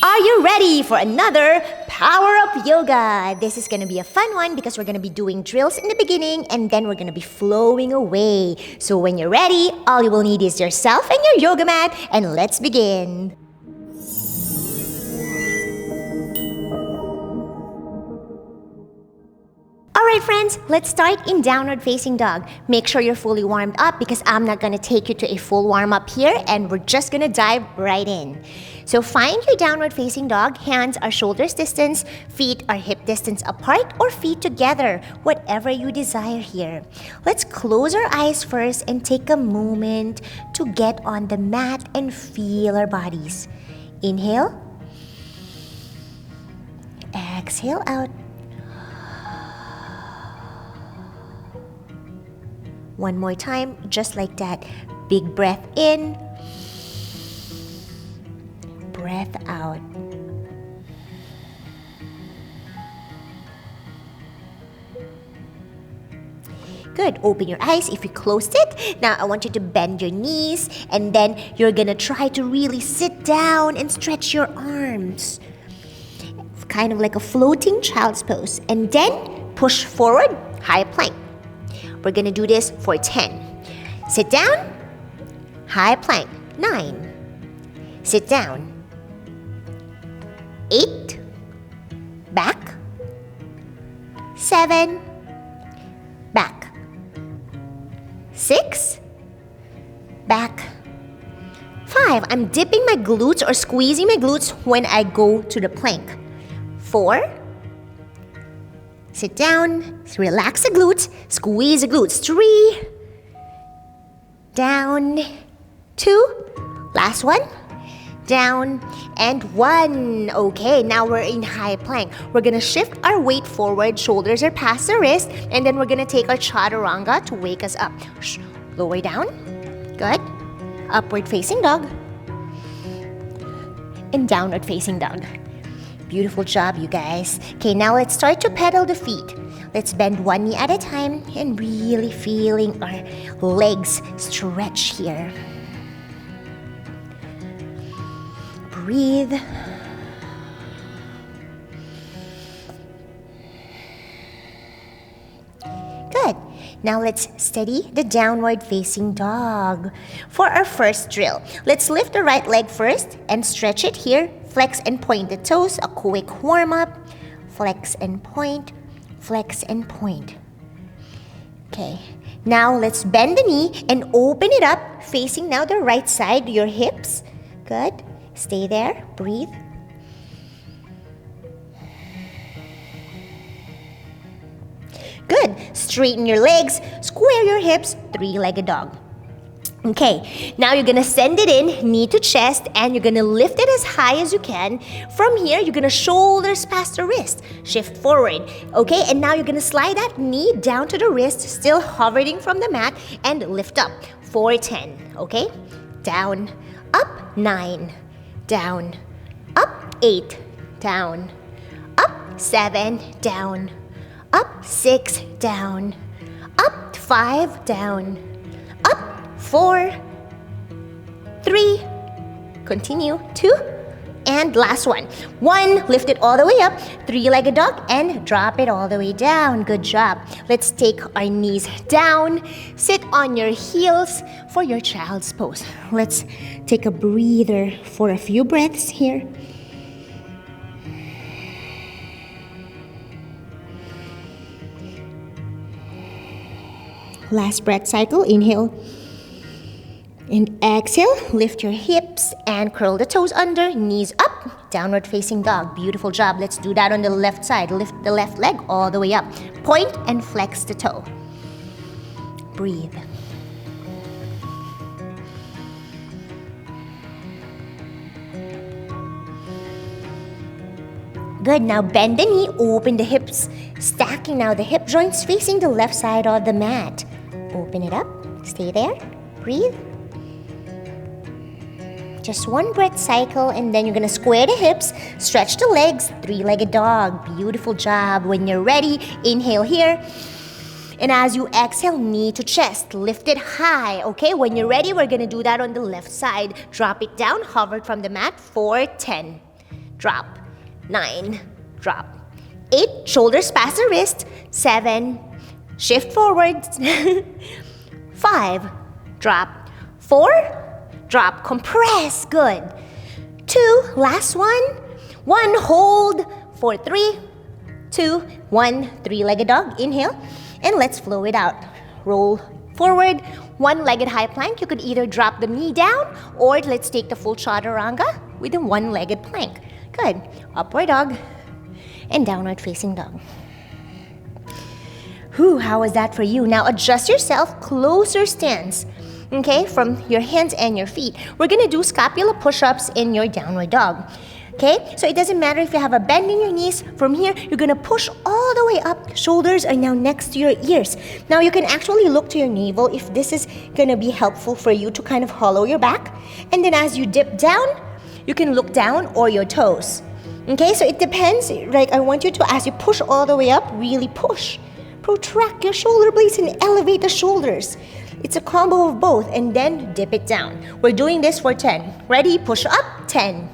Are you ready for another Power Up Yoga? This is going to be a fun one because we're going to be doing drills in the beginning and then we're going to be flowing away. So when you're ready, all you will need is yourself and your yoga mat, and let's begin. Alright friends, let's start in downward facing dog. Make sure you're fully warmed up because I'm not going to take you to a full warm up here and we're just going to dive right in. So find your downward facing dog. Hands are shoulders distance, feet are hip distance apart or feet together, whatever you desire here. Let's close our eyes first and take a moment to get on the mat and feel our bodies. Inhale. Exhale out. One more time, just like that. Big breath in. Breath out. Good. Open your eyes if you closed it. Now I want you to bend your knees and then you're gonna try to really sit down and stretch your arms. Kind of like a floating child's pose. And then push forward, high plank. We're gonna do this for 10. Sit down, high plank, 9. Sit down, 8. Back, 7. Back, 6. Back, 5. I'm dipping my glutes or squeezing my glutes when I go to the plank. 4. Sit down, relax the glutes, squeeze the glutes. 3, down, 2, last one, down, and 1. Okay, now we're in high plank. We're gonna shift our weight forward, shoulders are past the wrist, and then we're gonna take our chaturanga to wake us up. Lower down, good. Upward facing dog, and downward facing dog. Beautiful job, you guys. Okay, now let's start to pedal the feet. Let's bend one knee at a time and really feeling our legs stretch here. Breathe. Good. Now let's steady the downward facing dog. For our first drill, let's lift the right leg first and stretch it here. Flex and point the toes, a quick warm up. Flex and point, flex and point. Okay, now let's bend the knee and open it up, facing now the right side, your hips. Good, stay there, breathe. Good, straighten your legs, square your hips, three-legged dog. Okay, now you're gonna send it in, knee to chest, and you're gonna lift it as high as you can. From here, you're gonna shoulders past the wrist, shift forward. Okay, and now you're gonna slide that knee down to the wrist, still hovering from the mat, and lift up for 10. Okay, down, up, 9, down, up, 8, down, up, 7, down, up, 6, down, up, 5, down, up, 4, 3, continue, 2, and last one. 1, lift it all the way up, three-legged dog, and drop it all the way down. Good job. Let's take our knees down, sit on your heels for your child's pose. Let's take a breather for a few breaths here. Last breath cycle, inhale. And exhale, lift your hips and curl the toes under, knees up, downward facing dog. Beautiful job. Let's do that on the left side. Lift the left leg all the way up. Point and flex the toe. Breathe. Good, now bend the knee, open the hips, stacking now the hip joints facing the left side of the mat. Open it up, stay there, breathe. Just one breath cycle, and then you're gonna square the hips, stretch the legs, three-legged dog. Beautiful job. When you're ready, inhale here. And as you exhale, knee to chest, lift it high, okay? When you're ready, we're gonna do that on the left side. Drop it down, hover from the mat for 10. drop. 9, drop. 8, shoulders past the wrist. 7, shift forward. 5, drop. 4, drop, compress, good. 2, last one. 1, hold for 3, 2, 1, three-legged dog, inhale, and let's flow it out. Roll forward, one-legged high plank. You could either drop the knee down or let's take the full chaturanga with a one-legged plank. Good, upward dog and downward facing dog. Whew, how was that for you? Now adjust yourself, closer stance. Okay, from your hands and your feet. We're gonna do scapular push-ups in your downward dog. Okay, so it doesn't matter if you have a bend in your knees. From here, you're gonna push all the way up. Shoulders are now next to your ears. Now you can actually look to your navel if this is gonna be helpful for you to kind of hollow your back. And then as you dip down, you can look down or your toes. Okay, so it depends. Like I want you to, as you push all the way up, really push. Protract your shoulder blades and elevate the shoulders. It's a combo of both, and then dip it down. We're doing this for 10. Ready? Push up. 10.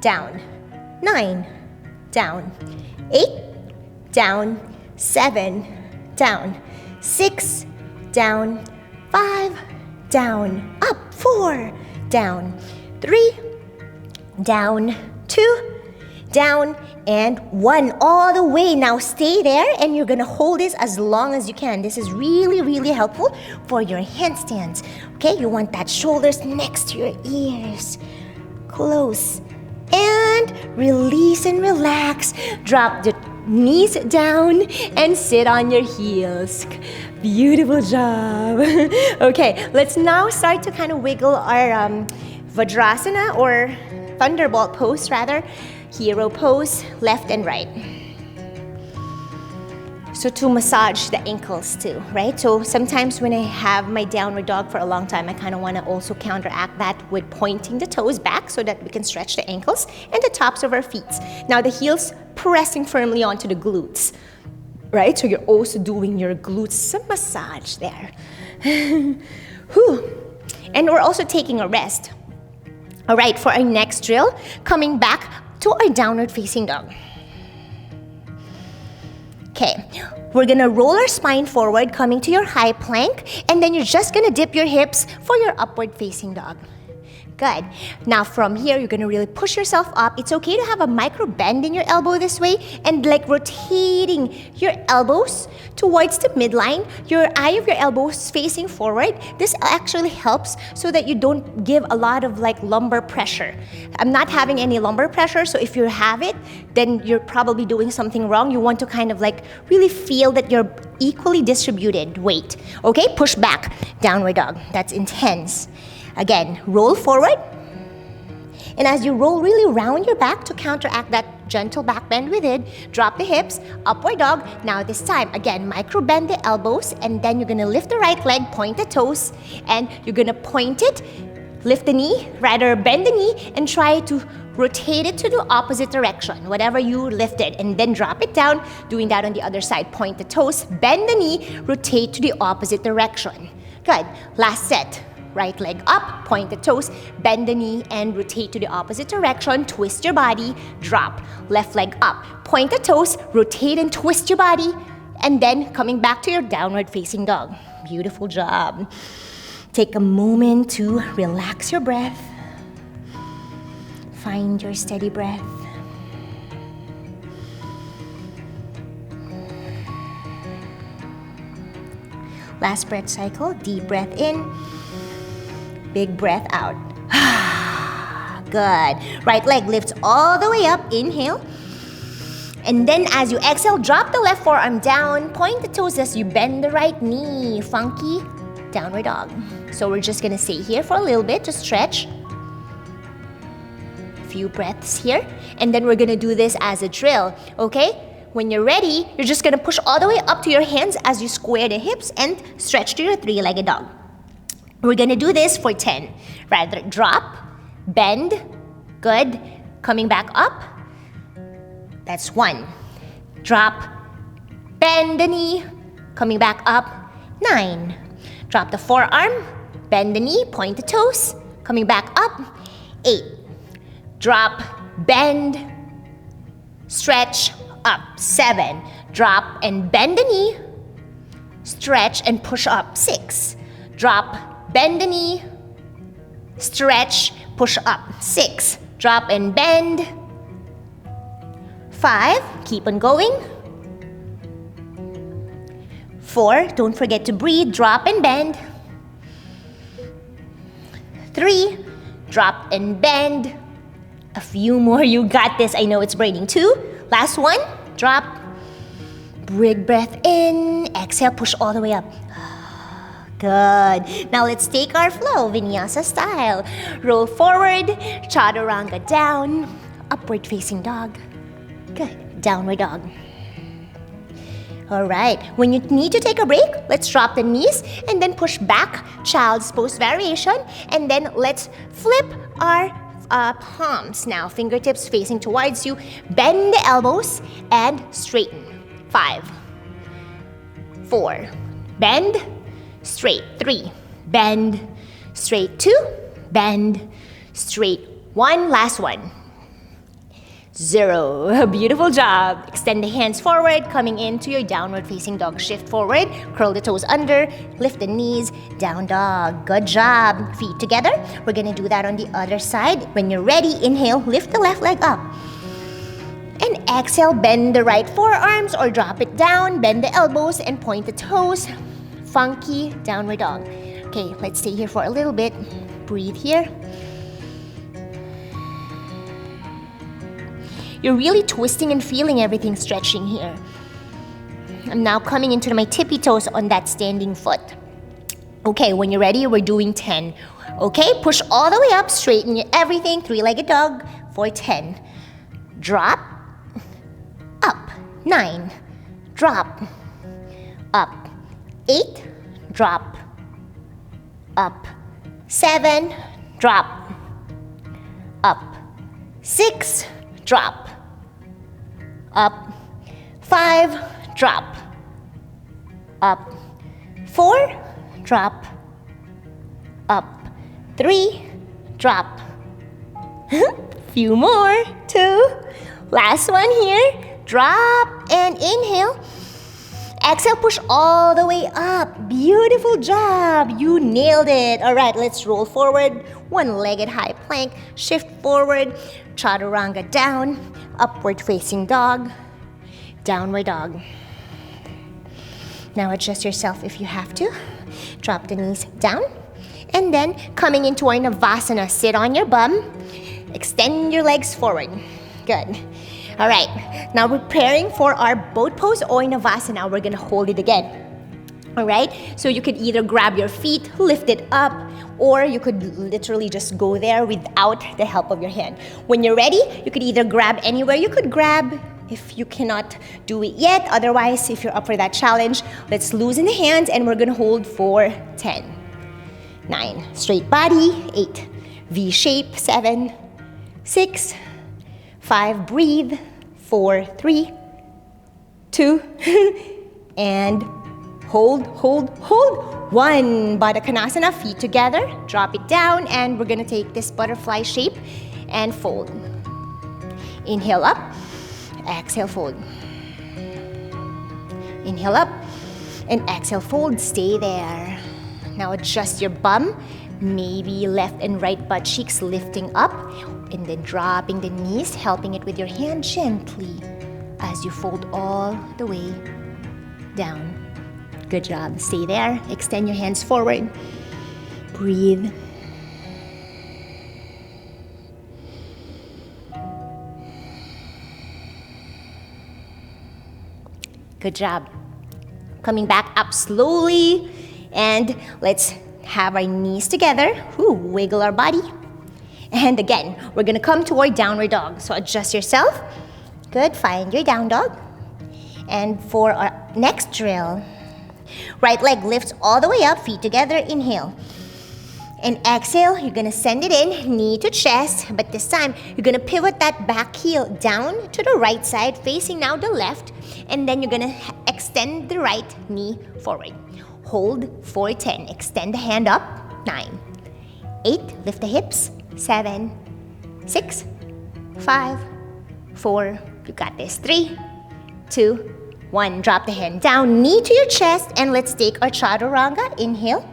Down. 9. Down. 8. Down. 7. Down. 6. Down. 5. Down. Up. 4. Down. 3. Down. 2. Down, and 1 all the way. Now stay there and you're gonna hold this as long as you can. This is really, really helpful for your handstands. Okay, you want that shoulders next to your ears. Close. And release and relax. Drop the knees down and sit on your heels. Beautiful job. Okay, let's now start to kind of wiggle our Vajrasana or thunderbolt pose rather. Hero pose, left and right. So to massage the ankles too, right? So sometimes when I have my downward dog for a long time, I kind of want to also counteract that with pointing the toes back so that we can stretch the ankles and the tops of our feet. Now the heels pressing firmly onto the glutes, right? So you're also doing your glutes, some massage there. Whew. And we're also taking a rest. All right, for our next drill, coming back to our downward facing dog. Okay, we're gonna roll our spine forward, coming to your high plank, and then you're just gonna dip your hips for your upward facing dog. Good. Now from here, you're gonna really push yourself up. It's okay to have a micro bend in your elbow this way and like rotating your elbows towards the midline, your eye of your elbows facing forward. This actually helps so that you don't give a lot of like lumbar pressure. I'm not having any lumbar pressure, so if you have it, then you're probably doing something wrong. You want to kind of like really feel that you're equally distributed weight. Okay, push back, downward dog. That's intense. Again, roll forward. And as you roll really round your back to counteract that gentle back bend we did, drop the hips, upward dog. Now this time, again, micro bend the elbows, and then you're gonna lift the right leg, point the toes, and you're gonna point it, lift the knee, rather bend the knee, and try to rotate it to the opposite direction, whatever you lifted, and then drop it down, doing that on the other side. Point the toes, bend the knee, rotate to the opposite direction. Good, last set. Right leg up, point the toes, bend the knee, and rotate to the opposite direction. Twist your body, drop. Left leg up, point the toes, rotate and twist your body, and then coming back to your downward facing dog. Beautiful job. Take a moment to relax your breath. Find your steady breath. Last breath cycle, deep breath in. Big breath out. Good. Right leg lifts all the way up. Inhale. And then as you exhale, drop the left forearm down. Point the toes as you bend the right knee. Funky downward dog. So we're just going to stay here for a little bit to stretch. A few breaths here. And then we're going to do this as a drill. Okay? When you're ready, you're just going to push all the way up to your hands as you square the hips and stretch to your three-legged dog. We're gonna do this for 10. Rather, drop, bend, good. Coming back up, that's 1. Drop, bend the knee, coming back up, 9. Drop the forearm, bend the knee, point the toes, coming back up, 8. Drop, bend, stretch, up. 7, drop and bend the knee, stretch and push up. 6, drop, bend the knee, stretch, push up. 6, drop and bend. 5, keep on going. 4, don't forget to breathe, drop and bend. 3, drop and bend. A few more, you got this. I know it's raining. 2, last one, drop. Big breath in, exhale, push all the way up. Good. Now let's take our flow, Vinyasa style. Roll forward, chaturanga down, upward facing dog. Good. Downward dog. All right. When you need to take a break, let's drop the knees and then push back, child's pose variation. And then let's flip our palms now, fingertips facing towards you. Bend the elbows and straighten. 5, 4, bend, straight. 3, bend, straight. 2, bend, straight. 1, last one. 0. Beautiful job. Extend the hands forward, coming into your downward facing dog. Shift forward, curl the toes under, lift the knees, down dog. Good job. Feet together. We're gonna do that on the other side. When you're ready, inhale, lift the left leg up. And exhale, bend the right forearms or drop it down, bend the elbows and point the toes. Funky downward dog. Okay, let's stay here for a little bit. Breathe here. You're really twisting and feeling everything stretching here. I'm now coming into my tippy toes on that standing foot. Okay, when you're ready, we're doing 10. Okay, push all the way up, straighten everything, 3-legged dog for 10. Drop, up, 9, drop, up, 8, drop, up, 7, drop, up, 6, drop, up, 5, drop, up, 4, drop, up, 3, drop. Few more, 2, last one here, drop and inhale. Exhale, push all the way up. Beautiful job. You nailed it. All right, let's roll forward. One-legged high plank. Shift forward. Chaturanga down. Upward facing dog. Downward dog. Now adjust yourself if you have to. Drop the knees down. And then coming into our navasana, sit on your bum. Extend your legs forward. Good. All right, now we're preparing for our boat pose or navasana. We're gonna hold it again. All right, so you could either grab your feet, lift it up, or you could literally just go there without the help of your hand. When you're ready, you could either grab anywhere you could grab if you cannot do it yet. Otherwise, if you're up for that challenge, let's loosen the hands and we're gonna hold for 10, 9, straight body, 8, V shape, 7, 6, 5, breathe, 4, 3, 2, and hold, 1, baddha konasana, feet together, drop it down, and we're gonna take this butterfly shape and fold. Inhale up, exhale, fold. Inhale up, and exhale, fold, stay there. Now adjust your bum, maybe left and right butt cheeks lifting up, and then dropping the knees, helping it with your hand gently as you fold all the way down. Good job. Stay there. Extend your hands forward. Breathe. Good job. Coming back up slowly, and let's have our knees together. Wiggle our body. And again, we're gonna come to our downward dog. So adjust yourself. Good, find your down dog. And for our next drill, right leg lifts all the way up, feet together, inhale. And exhale, you're gonna send it in, knee to chest, but this time, you're gonna pivot that back heel down to the right side, facing now the left, and then you're gonna extend the right knee forward. Hold for 10, extend the hand up, 9, 8, lift the hips, 7, 6, 5, 4, You got this. 3, 2, 1. Drop the hand down, knee to your chest, and let's take our chaturanga. Inhale.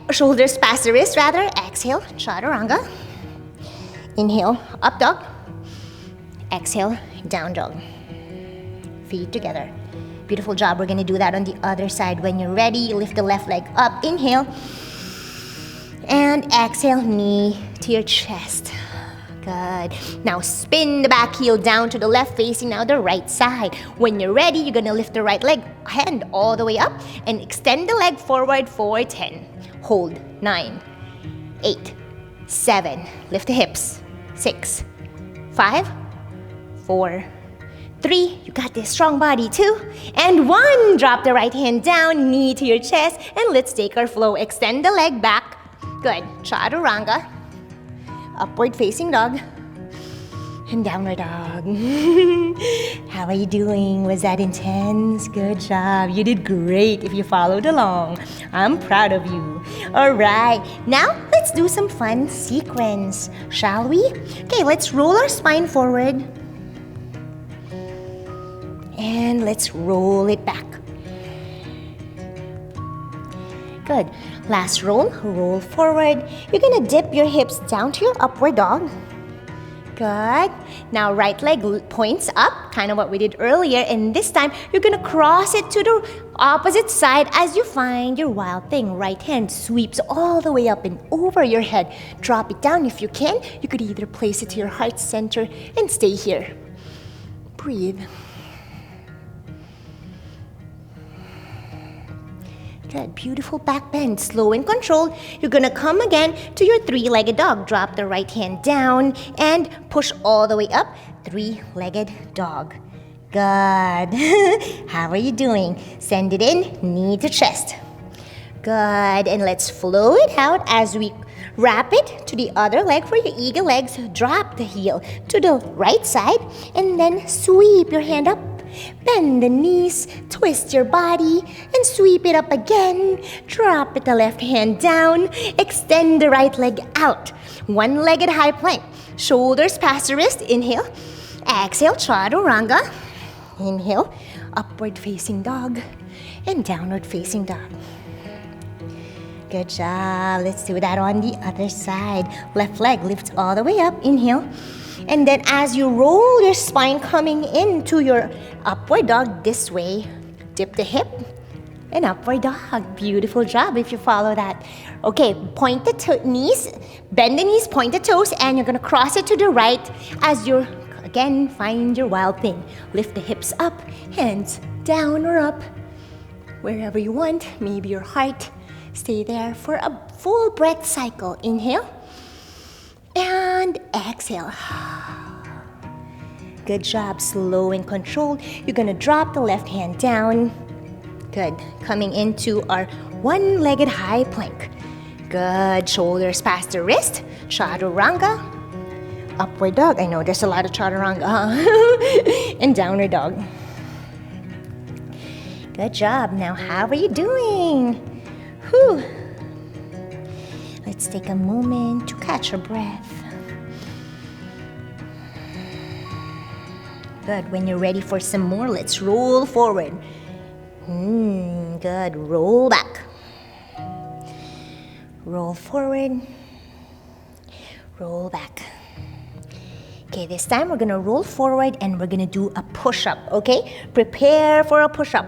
Shoulders past the wrist, rather. Exhale, chaturanga. Inhale, up dog. Exhale, down dog. Feet together. Beautiful job. We're going to do that on the other side. When you're ready, lift the left leg up. Inhale. And exhale, knee to your chest. Good. Now spin the back heel down to the left, facing now the right side. When you're ready, you're going to lift the right leg, hand all the way up, and extend the leg forward for 10. Hold. 9, 8, 7. Lift the hips. 6, 5, 4, 3. You got this. Strong body. 2, and 1. Drop the right hand down, knee to your chest, and let's take our flow. Extend the leg back. Good. Chaturanga. Upward facing dog. And downward dog. How are you doing? Was that intense? Good job. You did great if you followed along. I'm proud of you. All right. Now, let's do some fun sequence, shall we? Okay, let's roll our spine forward. And let's roll it back. Good. Last roll. Roll forward. You're going to dip your hips down to your upward dog. Good. Now right leg points up, kind of what we did earlier, and this time you're going to cross it to the opposite side as you find your wild thing. Right hand sweeps all the way up and over your head. Drop it down if you can. You could either place it to your heart center and stay here. Breathe. Good. Beautiful back bend. Slow and controlled. You're going to come again to your three-legged dog. Drop the right hand down and push all the way up. Three-legged dog. Good. How are you doing? Send it in, knee to chest. Good. And let's flow it out as we wrap it to the other leg for your eagle legs. Drop the heel to the right side and then sweep your hand up. Bend the knees, twist your body, and sweep it up again. Drop it the left hand down. Extend the right leg out. One-legged high plank. Shoulders past the wrist. Inhale. Exhale, chaturanga. Inhale, upward facing dog. And downward facing dog. Good job. Let's do that on the other side. Left leg lifts all the way up. Inhale. And then as you roll your spine coming into your upward dog this way, dip the hip and upward dog. Beautiful job if you follow that. Okay, point the knees, bend the knees, point the toes, and you're going to cross it to the right as you again find your wild thing. Lift the hips up, hands down or up, wherever you want, maybe your heart. Stay there for a full breath cycle. Inhale. And exhale. Good job. Slow and controlled. You're going to drop the left hand down. Good. Coming into our one-legged high plank. Good. Shoulders past the wrist. Chaturanga. Upward dog. I know there's a lot of chaturanga, huh? And downward dog. Good job. Now, how are you doing? Whew. Let's take a moment to catch your breath. Good. When you're ready for some more, let's roll forward. Good. Roll back. Roll forward. Roll back. Okay, this time we're going to roll forward and we're going to do a push-up, okay? Prepare for a push-up.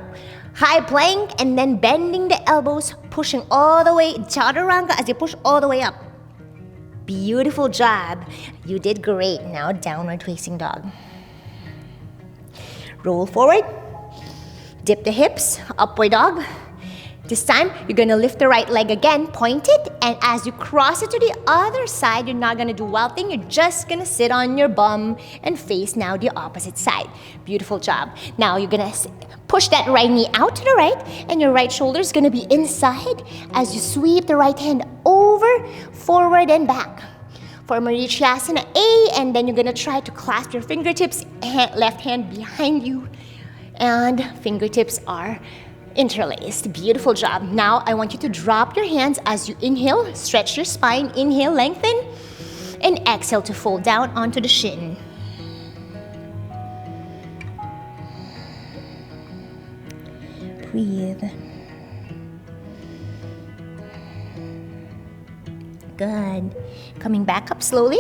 High plank and then bending the elbows, pushing all the way, chaturanga as you push all the way up. Beautiful job. You did great. Now downward facing dog. Roll forward. Dip the hips, upward dog. This time, you're going to lift the right leg again, point it, and as you cross it to the other side, you're not going to do wild thing. You're just going to sit on your bum and face now the opposite side. Beautiful job. Now, you're going to push that right knee out to the right, and your right shoulder is going to be inside as you sweep the right hand over, forward, and back. For marichyasana A, and then you're going to try to clasp your fingertips, left hand behind you, and fingertips are interlaced. Beautiful job. Now I want you to drop your hands as you inhale, stretch your spine, inhale, lengthen, and exhale to fold down onto the shin. Breathe. Good. Coming back up slowly.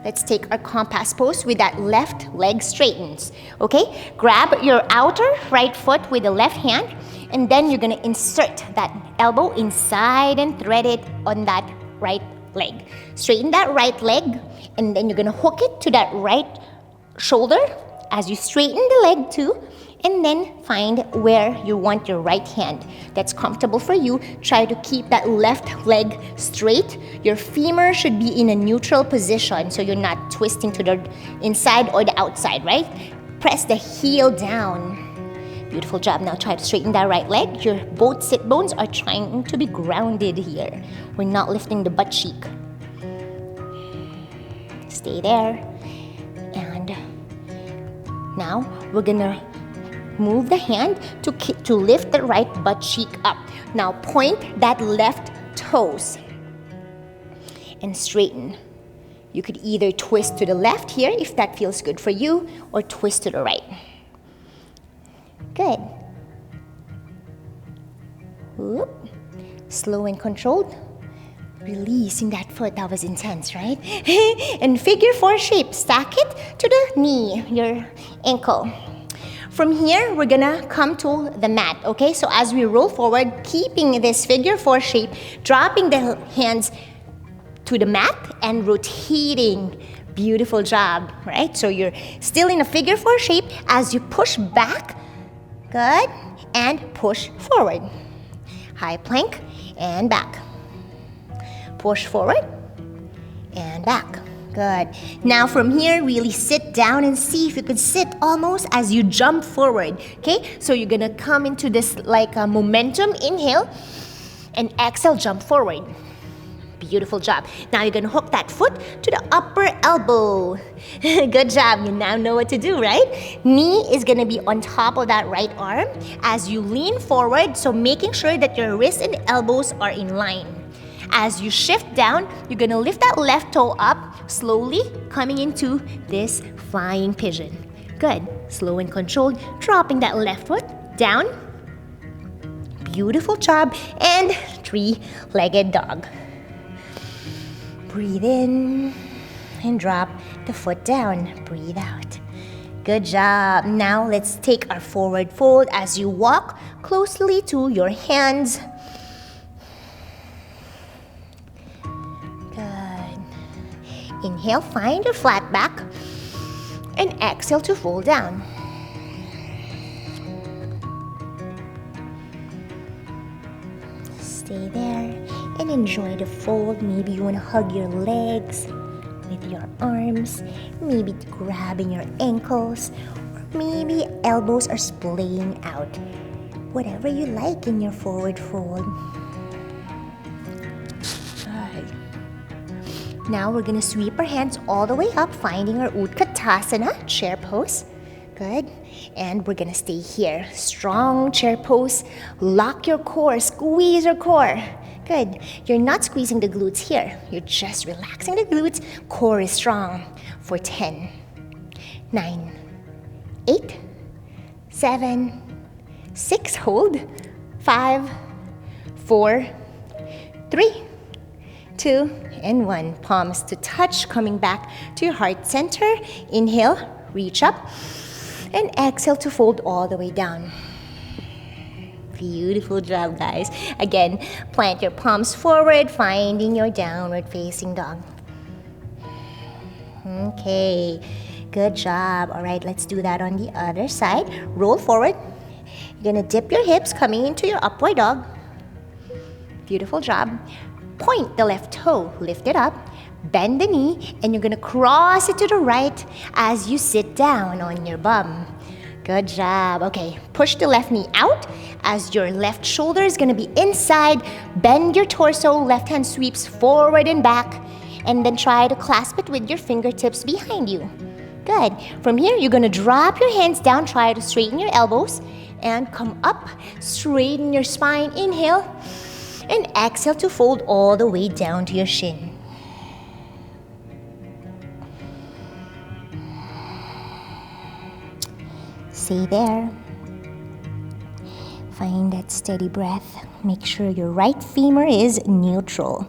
Let's take our compass pose with that left leg straightens. Okay? Grab your outer right foot with the left hand, and then you're gonna insert that elbow inside and thread it on that right leg. Straighten that right leg, and then you're gonna hook it to that right shoulder as you straighten the leg too, and then find where you want your right hand. That's comfortable for you. Try to keep that left leg straight. Your femur should be in a neutral position so you're not twisting to the inside or the outside, right? Press the heel down. Beautiful job. Now try to straighten that right leg. Your both sit bones are trying to be grounded here. We're not lifting the butt cheek. Stay there. And now we're gonna move the hand to lift the right butt cheek up. Now point that left toes and straighten. You could either twist to the left here if that feels good for you, or twist to the right. Good. Whoop. Slow and controlled. Releasing that foot. That was intense, right? And figure 4 shape. Stack it to the knee, your ankle. From here, we're gonna come to the mat, okay? So as we roll forward, keeping this figure 4 shape, dropping the hands to the mat and rotating. Beautiful job, right? So you're still in a figure 4 shape as you push back, good, and push forward. High plank and back. Push forward and back. Good. Now from here, really sit down and see if you could sit almost as you jump forward. Okay? So you're gonna come into this like a momentum. Inhale and exhale, jump forward. Beautiful job. Now you're gonna hook that foot to the upper elbow. Good job. You now know what to do, right? Knee is gonna be on top of that right arm as you lean forward. So making sure that your wrists and elbows are in line. As you shift down, you're gonna lift that left toe up, slowly coming into this flying pigeon. Good. Slow and controlled, dropping that left foot down. Beautiful job. And 3-legged dog. Breathe in and drop the foot down. Breathe out. Good job. Now let's take our forward fold as you walk closely to your hands. Inhale, find your flat back, and exhale to fold down. Stay there and enjoy the fold. Maybe you want to hug your legs with your arms, maybe grabbing your ankles, or maybe elbows are splaying out. Whatever you like in your forward fold. Now we're gonna sweep our hands all the way up, finding our Utkatasana, chair pose. Good. And we're gonna stay here. Strong chair pose. Lock your core, squeeze your core. Good. You're not squeezing the glutes here. You're just relaxing the glutes. Core is strong. For 10, 9, 8, 7, 6, hold. 5, 4, 3, 2, and 1. Palms to touch, coming back to your heart center. Inhale, reach up, and exhale to fold all the way down. Beautiful job, guys. Again, plant your palms forward, finding your downward facing dog. Okay, good job. All right, let's do that on the other side. Roll forward. You're gonna dip your hips, coming into your upward dog. Beautiful job. Point the left toe, lift it up, bend the knee, and you're gonna cross it to the right as you sit down on your bum. Good job. Okay, push the left knee out as your left shoulder is gonna be inside. Bend your torso, left hand sweeps forward and back, and then try to clasp it with your fingertips behind you. Good. From here, you're gonna drop your hands down, try to straighten your elbows, and come up, straighten your spine. Inhale. And exhale to fold all the way down to your shin. Stay there. Find that steady breath. Make sure your right femur is neutral,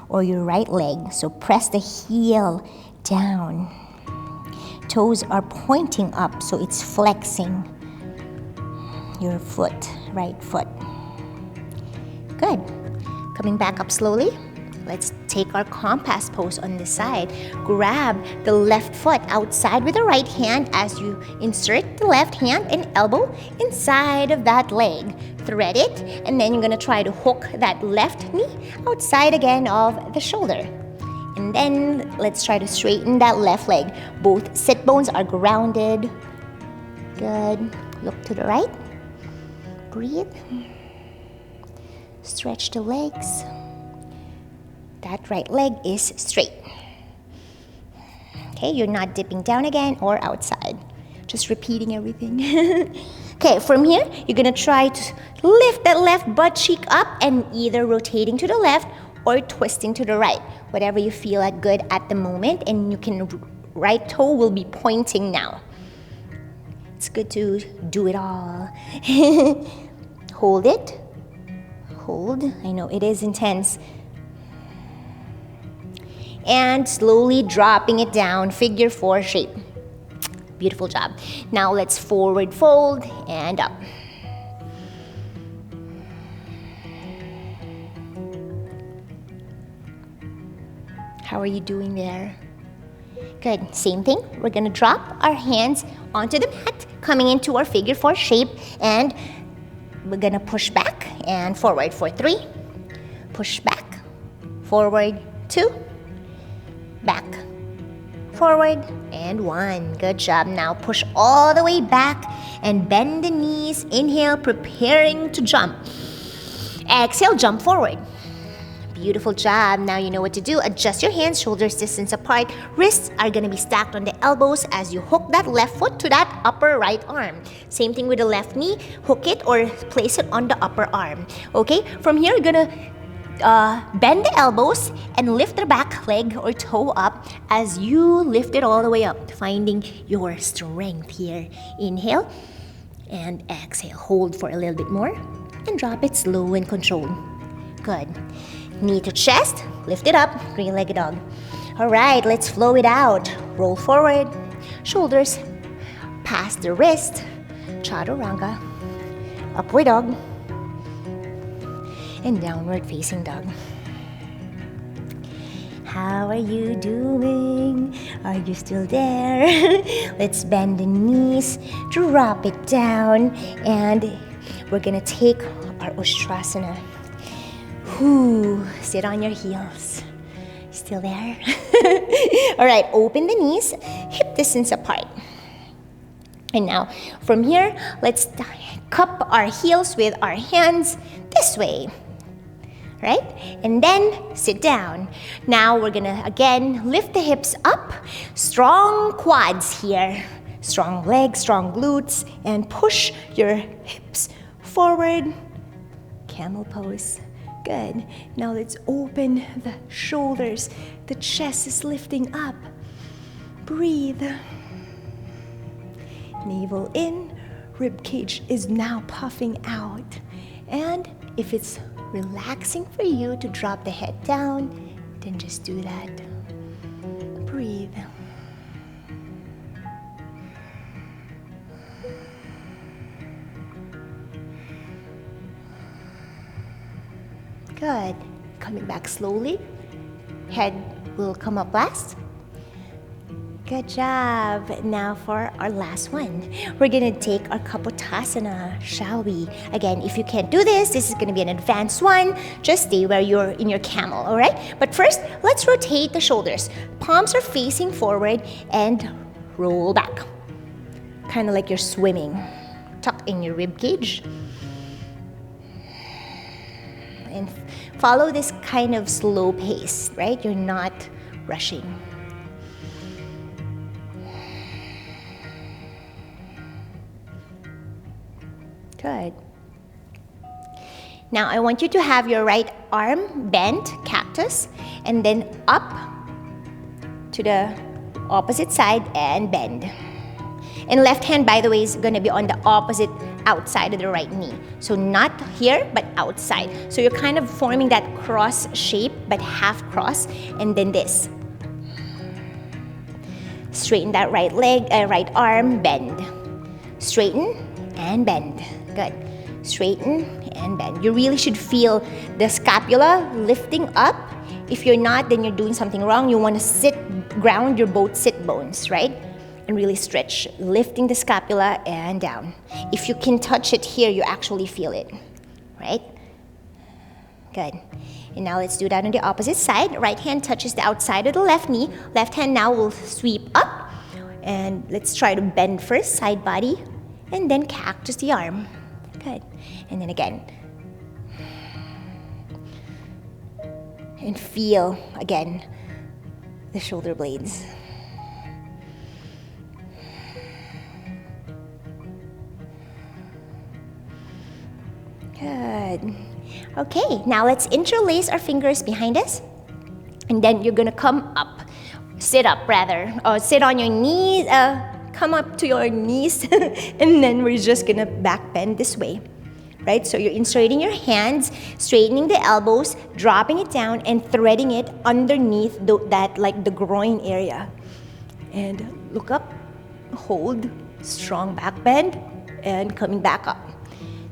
or your right leg. So press the heel down. Toes are pointing up, so it's flexing your foot, right foot. Good. Coming back up slowly. Let's take our compass pose on the side. Grab the left foot outside with the right hand as you insert the left hand and elbow inside of that leg. Thread it, and then you're gonna try to hook that left knee outside again of the shoulder. And then let's try to straighten that left leg. Both sit bones are grounded. Good. Look to the right. Breathe. Stretch the legs. That right leg is straight. Okay, you're not dipping down again or outside. Just repeating everything. Okay, from here, you're gonna try to lift that left butt cheek up and either rotating to the left or twisting to the right. Whatever you feel like good at the moment, and you can, right toe will be pointing now. It's good to do it all. Hold it. Hold. I know it is intense. And slowly dropping it down, figure 4 shape. Beautiful job. Now let's forward fold and up. How are you doing there? Good. Same thing. We're gonna drop our hands onto the mat, coming into our figure 4 shape, and we're gonna push back and forward for 3. Push back, forward 2. Back, forward, and 1. Good job. Now push all the way back and bend the knees. Inhale, preparing to jump. Exhale, jump forward. Beautiful job. Now you know what to do. Adjust your hands, shoulders distance apart. Wrists are going to be stacked on the elbows as you hook that left foot to that upper right arm. Same thing with the left knee. Hook it or place it on the upper arm. Okay, from here, you're going to bend the elbows and lift the back leg or toe up as you lift it all the way up, finding your strength here. Inhale and exhale. Hold for a little bit more and drop it slow and controlled. Good. Knee to chest, lift it up, 3-legged dog. All right, let's flow it out. Roll forward, shoulders past the wrist, chaturanga, upward dog, and downward facing dog. How are you doing? Are you still there? Let's bend the knees, drop it down, and we're gonna take our ustrasana. Sit on your heels. Still there? All right, open the knees, hip distance apart. And now, from here, let's cup our heels with our hands this way. Right? And then sit down. Now we're gonna again lift the hips up. Strong quads here. Strong legs, strong glutes, and push your hips forward. Camel pose. Good. Now let's open the shoulders. The chest is lifting up. Breathe. Navel in. Rib cage is now puffing out. And if it's relaxing for you to drop the head down, then just do that. Breathe. Good. Coming back slowly. Head will come up last. Good job. Now for our last one. We're gonna take our Kapotasana, shall we? Again, if you can't do this, this is gonna be an advanced one. Just stay where you're in your camel, all right? But first, let's rotate the shoulders. Palms are facing forward and roll back. Kind of like you're swimming. Tuck in your rib cage. And follow this kind of slow pace, right? You're not rushing. Good. Now I want you to have your right arm bent, cactus, and then up to the opposite side and bend. And left hand, by the way, is gonna be on the opposite outside of the right knee. So not here, but outside. So you're kind of forming that cross shape, but half cross, and then this. Straighten that right leg, right arm, bend. Straighten and bend. Good. Straighten and bend. You really should feel the scapula lifting up. If you're not, then you're doing something wrong. You want to ground your both sit bones, right? And really stretch, lifting the scapula and down. If you can touch it here, you actually feel it, right? Good. And now let's do that on the opposite side. Right hand touches the outside of the left knee. Left hand now will sweep up. And let's try to bend first, side body, and then cactus the arm. Good. And then again. And feel, again, the shoulder blades. Good. Okay, now let's interlace our fingers behind us. And then you're gonna come up. Sit up, rather. Or sit on your knees. Come up to your knees. And then we're just gonna back bend this way. Right? So you're inserting your hands, straightening the elbows, dropping it down, and threading it underneath that, like the groin area. And look up, hold, strong back bend, and coming back up.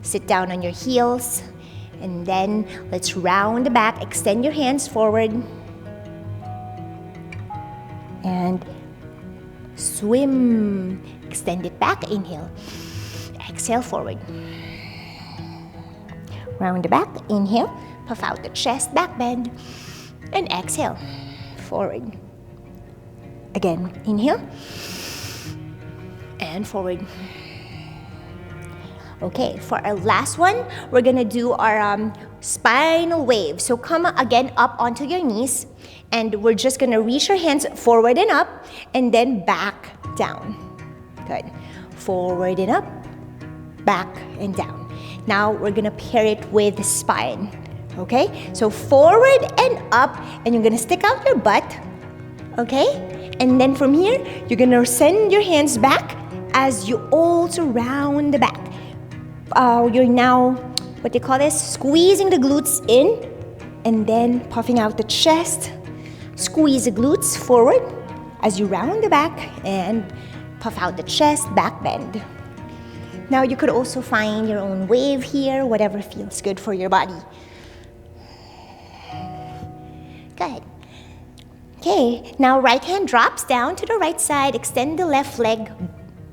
Sit down on your heels, and then let's round the back, extend your hands forward, and swim. Extend it back, inhale, exhale forward. Round the back, inhale, puff out the chest, back bend, and exhale, forward. Again, inhale, and forward. Okay, for our last one, we're gonna do our spinal wave. So come again up onto your knees, and we're just gonna reach our hands forward and up, and then back down. Good. Forward and up, back and down. Now we're gonna pair it with the spine, okay? So forward and up, and you're gonna stick out your butt, okay? And then from here, you're gonna send your hands back as you also round the back. You're now, what do you call this? Squeezing the glutes in, and then puffing out the chest. Squeeze the glutes forward as you round the back, and puff out the chest, back bend. Now you could also find your own wave here, whatever feels good for your body. Good. Okay, now right hand drops down to the right side, extend the left leg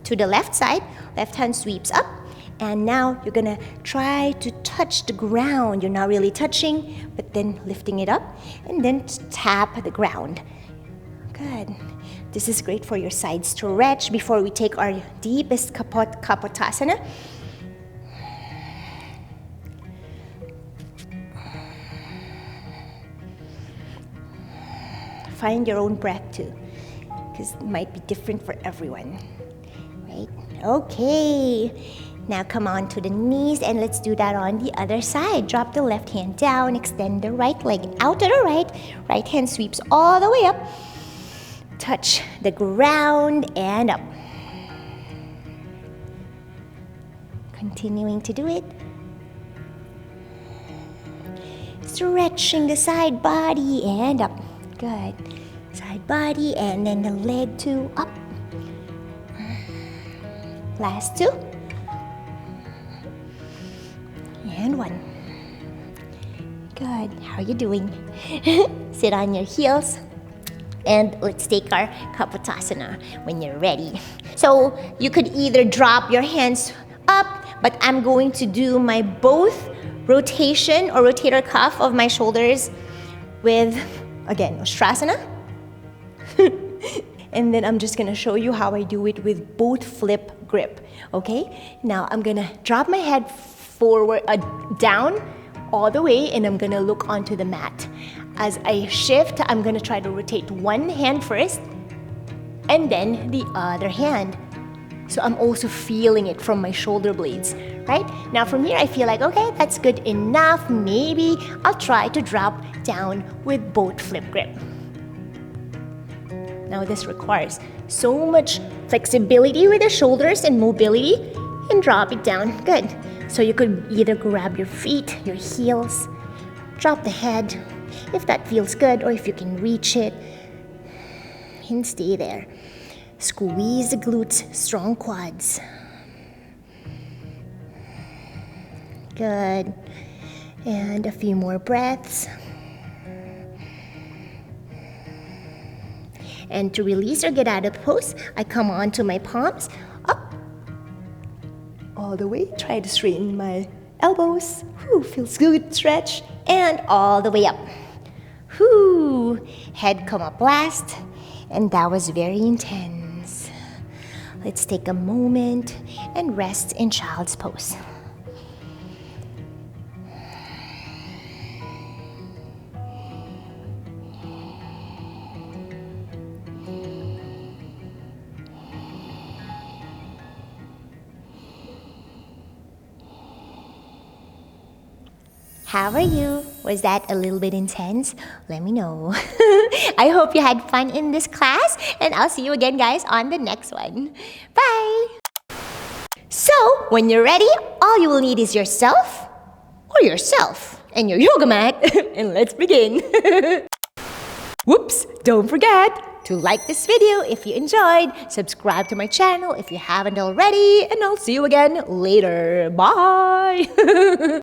to the left side, left hand sweeps up, and now you're gonna try to touch the ground. You're not really touching, but then lifting it up, and then tap the ground. Good. This is great for your side stretch before we take our deepest Kapotasana. Find your own breath too, because it might be different for everyone, right? Okay, now come on to the knees, and let's do that on the other side. Drop the left hand down, extend the right leg out to the right. Right hand sweeps all the way up. Touch the ground and up. Continuing to do it. Stretching the side body and up. Good. Side body, and then the leg too, up. Last two. And one. Good. How are you doing? Sit on your heels. And let's take our Kapotasana when you're ready. So you could either drop your hands up, but I'm going to do my both rotation or rotator cuff of my shoulders with, again, ustrasana. And then I'm just gonna show you how I do it with both flip grip, okay? Now I'm gonna drop my head forward, down all the way, and I'm gonna look onto the mat. As I shift, I'm gonna try to rotate one hand first, and then the other hand. So I'm also feeling it from my shoulder blades, right? Now from here, I feel like, okay, that's good enough. Maybe I'll try to drop down with both flip grip. Now this requires so much flexibility with the shoulders and mobility, and drop it down. Good. So you could either grab your feet, your heels, drop the head if that feels good, or if you can reach it, and stay there. Squeeze the glutes, strong quads. Good. And a few more breaths. And to release or get out of pose, I come onto my palms, up, all the way. Try to straighten my elbows. Whew, feels good, stretch. And all the way up. Whew, head come up last. And that was very intense. Let's take a moment and rest in child's pose. How are you? Was that a little bit intense? Let me know. I hope you had fun in this class, and I'll see you again, guys, on the next one. Bye! So, when you're ready, all you will need is yourself, or yourself, and your yoga mat, and let's begin. Whoops! Don't forget to like this video if you enjoyed, subscribe to my channel if you haven't already, and I'll see you again later. Bye!